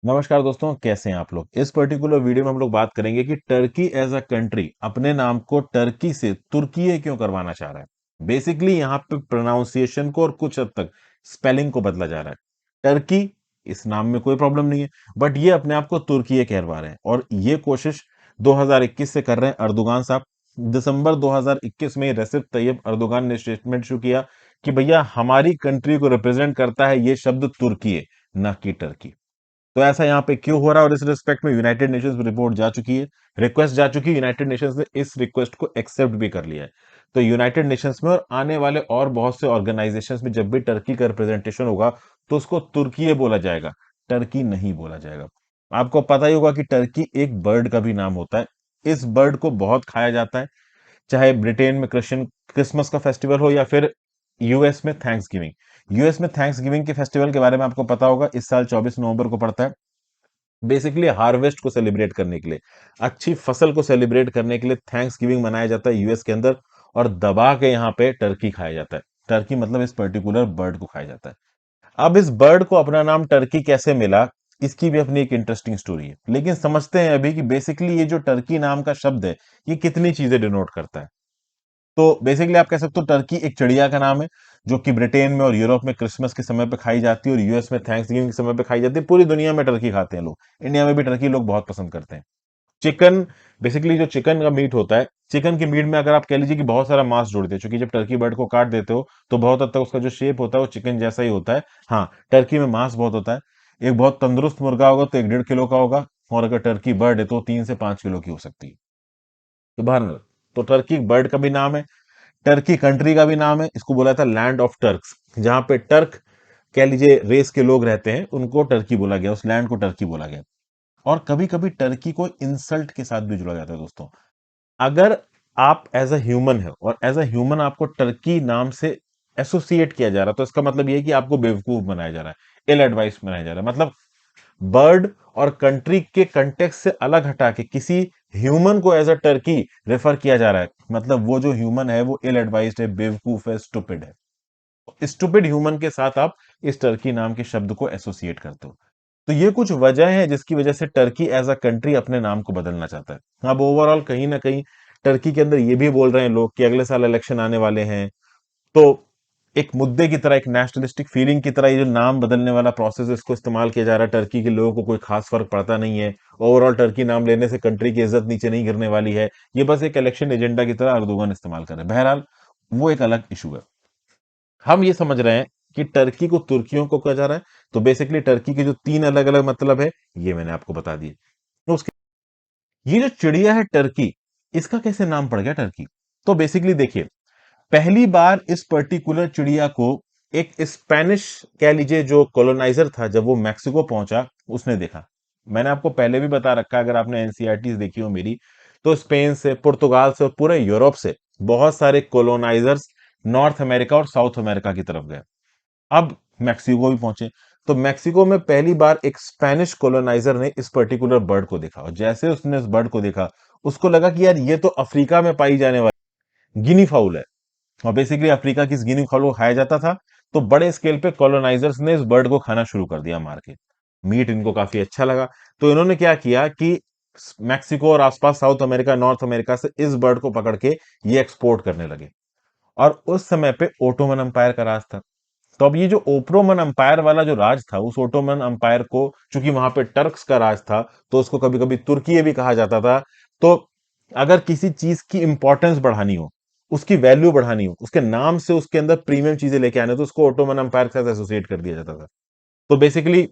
नमस्कार दोस्तों, कैसे हैं आप लोग। इस पर्टिकुलर वीडियो में हम लोग बात करेंगे कि टर्की एज अ कंट्री अपने नाम को टर्की से तुर्कीये क्यों करवाना चाह रहा है। बेसिकली यहाँ पे प्रोनाउंसिएशन को और कुछ हद तक स्पेलिंग को बदला जा रहा है। टर्की इस नाम में कोई प्रॉब्लम नहीं है, बट ये अपने आप को तुर्कीये कहलवा रहे हैं और ये कोशिश 2021 से कर रहे हैं अर्दोगान साहब। दिसंबर 2021 में रेसिप तैयब अर्दोगान ने स्टेटमेंट शुरू किया कि भैया हमारी कंट्री को रिप्रेजेंट करता है ये शब्द तुर्कीये, ना कि टर्की। तो ऐसा यहाँ पे क्यों हो रहा है और इस रिस्पेक्ट में यूनाइटेड नेशंस में रिपोर्ट जा चुकी है, रिक्वेस्ट जा चुकी है। यूनाइटेड नेशंस ने इस रिक्वेस्ट को एक्सेप्ट भी कर लिया है। तो यूनाइटेड नेशंस में और आने वाले और बहुत से ऑर्गेनाइजेशंस में जब भी टर्की का रिप्रेजेंटेशन होगा तो उसको तुर्की बोला जाएगा, टर्की नहीं बोला जाएगा। आपको पता ही होगा कि टर्की एक बर्ड का भी नाम होता है। इस बर्ड को बहुत खाया जाता है, चाहे ब्रिटेन में क्रिसमस का फेस्टिवल हो या फिर यूएस में थैंक्स गिविंग। यूएस में थैंक्स गिविंग के फेस्टिवल के बारे में आपको पता होगा, इस साल 24 नवंबर को पड़ता है। बेसिकली हार्वेस्ट को सेलिब्रेट करने के लिए, अच्छी फसल को सेलिब्रेट करने के लिए थैंक्स गिविंग मनाया जाता है यूएस के अंदर। और दबा के यहाँ पे टर्की खाया जाता है। टर्की मतलब इस पर्टिकुलर बर्ड को खाया जाता है। अब इस बर्ड को अपना नाम टर्की कैसे मिला, इसकी भी अपनी एक इंटरेस्टिंग स्टोरी है। लेकिन समझते हैं अभी कि बेसिकली ये जो टर्की नाम का शब्द है, ये कितनी चीजें डिनोट करता है। तो बेसिकली आप कह सकते हो टर्की एक चिड़िया का नाम है, जो कि ब्रिटेन में और यूरोप में क्रिसमस के समय पे खाई जाती है और यूएस में थैंक्स गिविंग के समय पे खाई जाती है। पूरी दुनिया में टर्की खाते हैं लोग, इंडिया में भी टर्की लोग बहुत पसंद करते हैं। चिकन, बेसिकली जो चिकन का मीट होता है, चिकन के मीट में अगर आप कह लीजिए कि बहुत सारा मांस जोड़ देते हो, क्योंकि जब टर्की बर्ड को काट देते हो तो बहुत हद तक उसका जो शेप होता है वो चिकन जैसा ही होता है। हाँ, टर्की में मांस बहुत होता है। एक बहुत तंदुरुस्त मुर्गा होगा तो 1-1.5 किलो का होगा, और अगर टर्की बर्ड है तो 3 से 5 किलो की हो सकती है। तो बहरहाल, तो टर्की बर्ड का भी नाम है, टर्की कंट्री का भी नाम है। इसको बोला था लैंड ऑफ टर्क्स, जहां पे टर्क कह लीजिए रेस के लोग रहते हैं, उनको टर्की बोला गया, उस लैंड को टर्की बोला गया। और कभी कभी टर्की को इंसल्ट के साथ भी जुड़ा जाता है दोस्तों। अगर आप एज अ ह्यूमन है और एज अ ह्यूमन आपको टर्की नाम से एसोसिएट किया जा रहा है, तो इसका मतलब यह है कि आपको बेवकूफ बनाया जा रहा है, इल एडवाइस बनाया जा रहा है। मतलब बर्ड और कंट्री के कंटेक्स्ट से अलग हटा के किसी ह्यूमन को एज अ टर्की रेफर किया जा रहा है, मतलब वो जो ह्यूमन है वो इल एडवाइस्ड है, बेवकूफ है, स्टूपिड है। स्टूपिड ह्यूमन के साथ आप इस टर्की नाम के शब्द को एसोसिएट करते हो। तो ये कुछ वजह है जिसकी वजह से टर्की एज अ कंट्री अपने नाम को बदलना चाहता है। अब ओवरऑल कहीं ना कहीं टर्की के अंदर ये भी बोल रहे हैं लोग कि अगले साल इलेक्शन आने वाले हैं, तो एक मुद्दे की तरह, एक नेशनलिस्टिक फीलिंग की तरह ये जो नाम बदलने वाला प्रोसेस है, इसको इस्तेमाल किया जा रहा है। टर्की के लोगों को कोई खास फर्क पड़ता नहीं है। ओवरऑल टर्की नाम लेने से कंट्री की इज्जत नीचे नहीं गिरने वाली है। ये बस एक इलेक्शन एजेंडा की तरह अर्दोगन इस्तेमाल कर रहे हैं। बहरहाल, वो एक अलग इशू है। हम ये समझ रहे हैं कि टर्की को तुर्कियों को कहा जा रहा है। तो बेसिकली टर्की के जो 3 अलग अलग मतलब है, ये मैंने आपको बता दिए। तो उसके, ये जो चिड़िया है टर्की, इसका कैसे नाम पड़ गया टर्की। तो बेसिकली देखिए, पहली बार इस पर्टिकुलर चिड़िया को एक स्पेनिश कह लीजिए जो कॉलोनाइजर था, जब वो मैक्सिको पहुंचा, उसने देखा। मैंने आपको पहले भी बता रखा, अगर आपने एनसीईआरटी देखी हो मेरी, तो स्पेन से, पुर्तगाल से और पूरे यूरोप से बहुत सारे कॉलोनाइजर्स नॉर्थ अमेरिका और साउथ अमेरिका की तरफ गए। अब मैक्सिको भी पहुंचे। तो मैक्सिको में पहली बार एक स्पेनिश कॉलोनाइजर ने इस पर्टिकुलर बर्ड को देखा, और जैसे उसने इस बर्ड को देखा, उसको लगा कि यार ये तो अफ्रीका में पाई जाने वाली गिनी फाउल है। और बेसिकली अफ्रीका की इस गिनी फाउल को खाया जाता था। तो बड़े स्केल पे कॉलोनाइजर्स ने इस बर्ड को खाना शुरू कर दिया, मार के। मीट इनको काफी अच्छा लगा। तो इन्होंने क्या किया कि मैक्सिको और आसपास साउथ अमेरिका, नॉर्थ अमेरिका से इस बर्ड को पकड़ के ये एक्सपोर्ट करने लगे। और उस समय पे ओटोमन अंपायर का राज था। तो अब ये जो ओटोमन अंपायर वाला जो राज था, उस ओटोमन अंपायर को, चूंकि वहां पे टर्क्स का राज था, तो उसको कभी कभी तुर्की भी कहा जाता था। तो अगर किसी चीज की इंपॉर्टेंस बढ़ानी हो, उसकी वैल्यू बढ़ानी हो, उसके नाम से उसके अंदर प्रीमियम चीजें लेके आने, तो उसको ओटोमन अंपायर के साथ एसोसिएट कर दिया जाता था। तो बेसिकली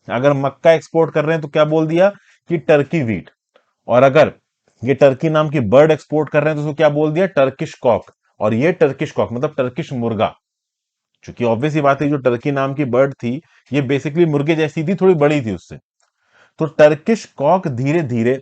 अगर मक्का एक्सपोर्ट कर रहे हैं तो क्या बोल दिया कि टर्की वीट। और अगर ये टर्की नाम की बर्ड एक्सपोर्ट कर रहे हैं तो उसको क्या बोल दिया, टर्किश कॉक। और ये टर्किश कॉक मतलब टर्किश मुर्गा। क्योंकि ऑब्वियस ही बात है, जो टर्की नाम की बर्ड थी, ये बेसिकली मुर्गे जैसी थी, थोड़ी बड़ी थी उससे। तो टर्किश कॉक धीरे धीरे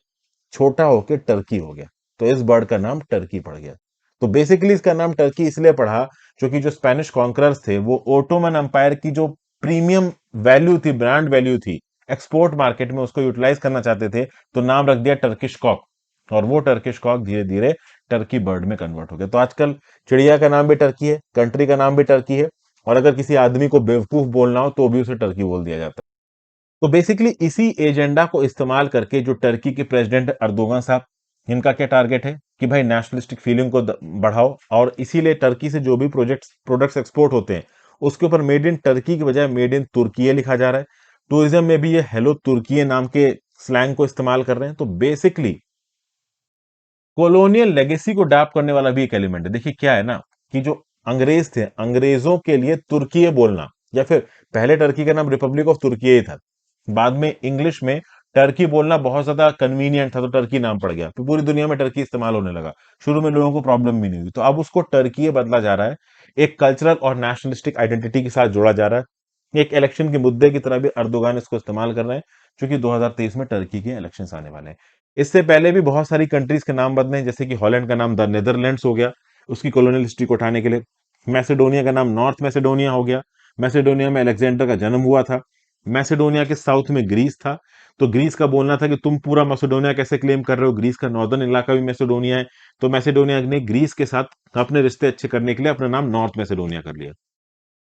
छोटा होकर टर्की हो गया। तो इस बर्ड का नाम टर्की पड़ गया। तो बेसिकली इसका नाम टर्की इसलिए पड़ा क्योंकि जो स्पेनिश कॉन्करर्स थे, वो ओटोमन अंपायर की जो प्रीमियम वैल्यू थी, ब्रांड वैल्यू थी, एक्सपोर्ट मार्केट में उसको यूटिलाइज करना चाहते थे। तो नाम रख दिया टर्किश कॉक। और वो टर्किश कॉक धीरे धीरे टर्की बर्ड में कन्वर्ट हो गया। तो आजकल चिड़िया का नाम भी टर्की है, कंट्री का नाम भी टर्की है। और अगर किसी आदमी को बेवकूफ बोलना हो तो भी उसे टर्की बोल दिया जाता है। तो बेसिकली इसी एजेंडा को इस्तेमाल करके जो टर्की के प्रेसिडेंट अर्दोगन साहब, इनका क्या टारगेट है कि भाई नेशनलिस्टिक फीलिंग को बढ़ाओ, और इसीलिए टर्की से जो भी प्रोडक्ट्स एक्सपोर्ट होते हैं उसके ऊपर मेड इन टर्की की बजाय मेड इन तुर्की लिखा जा रहा है। टूरिज्म में भी ये हेलो तुर्की नाम के स्लैंग को इस्तेमाल कर रहे हैं। तो बेसिकली कॉलोनियल लेगेसी को डैप करने वाला भी एक एलिमेंट है। देखिए क्या है ना कि जो अंग्रेज थे, अंग्रेजों के लिए तुर्की बोलना, या फिर पहले टर्की का नाम रिपब्लिक ऑफ तुर्की ही था, बाद में इंग्लिश में टर्की बोलना बहुत ज्यादा कन्वीनियंट था तो टर्की नाम पड़ गया, फिर पूरी दुनिया में टर्की इस्तेमाल होने लगा। शुरू में लोगों को प्रॉब्लम भी नहीं हुई, तो अब उसको टर्की बदला जा रहा है, एक कल्चरल और नेशनलिस्टिक आइडेंटिटी के साथ जोड़ा जा रहा है। एक इलेक्शन के मुद्दे की तरह भी अर्दोगान इसको इस्तेमाल कर रहे हैं, क्योंकि 2023 में टर्की के इलेक्शंस आने वाले हैं। इससे पहले भी बहुत सारी कंट्रीज के नाम बदले हैं, जैसे कि हॉलैंड का नाम द नेदरलैंड्स हो गया, उसकी कॉलोनियल हिस्ट्री को उठाने के लिए। मैसेडोनिया का नाम नॉर्थ मैसेडोनिया हो गया, मैसेडोनिया में अलेक्जेंडर का जन्म हुआ था। मैसेडोनिया के साउथ में ग्रीस था, तो ग्रीस का बोलना था कि तुम पूरा मैसेडोनिया कैसे क्लेम कर रहे हो, ग्रीस का नॉर्दर्न इलाका भी मैसेडोनिया है। तो मैसेडोनिया ने ग्रीस के साथ अपने रिश्ते अच्छे करने के लिए अपना नाम नॉर्थ मैसेडोनिया कर लिया।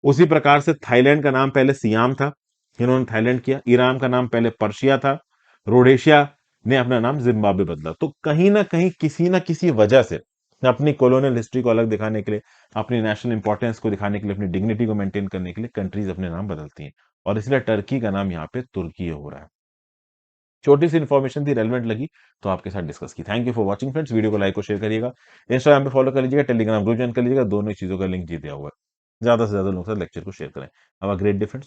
उसी प्रकार से थाईलैंड का नाम पहले सियाम था, इन्होंने थाईलैंड किया। ईरान का नाम पहले पर्शिया था, रोडेशिया ने अपना नाम जिम्बाब्वे बदला। तो कहीं ना कहीं किसी ना किसी वजह से अपनी कॉलोनियल हिस्ट्री को अलग दिखाने के लिए, अपनी नेशनल इंपॉर्टेंस को दिखाने के लिए, अपनी डिग्निटी को मेंटेन करने के लिए कंट्रीज अपने नाम बदलती हैं, और इसलिए टर्की का नाम यहाँ पे तुर्की हो रहा है। छोटी सी इन्फॉर्मेशन थी, रेलेवेंट लगी तो आपके साथ डिस्कस की। Thank you for watching friends, video को लाइक और शेयर करिएगा, इंस्टाग्राम पे फॉलो कर लीजिएगा, टेलीग्राम ग्रुप ज्वाइन कर लीजिएगा, दोनों चीजों का लिंक जी दिया हुआ है। ज्यादा से ज्यादा लोगों के साथ लेक्चर को शेयर करें। अब ग्रेट डिफरेंस।